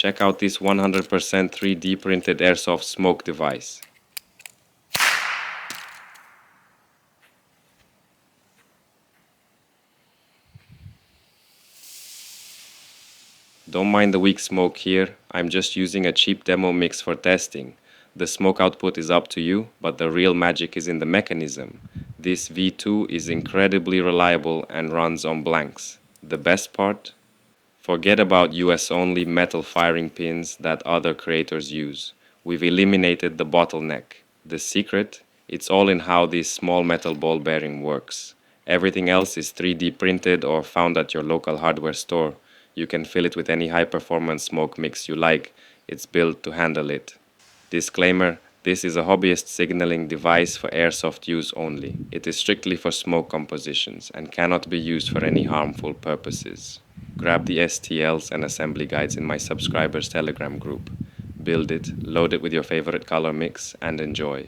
Check out this 100% 3D printed airsoft smoke device. Don't mind the weak smoke here, I'm just using a cheap demo mix for testing. The smoke output is up to you, but the real magic is in the mechanism. This V2 is incredibly reliable and runs on blanks. The best part? Forget about US only metal firing pins that other creators use. We've eliminated the bottleneck. The secret? It's all in how this small metal ball bearing works. Everything else is 3D printed or found at your local hardware store. You can fill it with any high-performance smoke mix you like. It's built to handle it. Disclaimer: this is a hobbyist signaling device for airsoft use only. It is strictly for smoke compositions and cannot be used for any harmful purposes. Grab the STLs and assembly guides in my subscribers Telegram group. Build it, load it with your favorite color mix, and enjoy.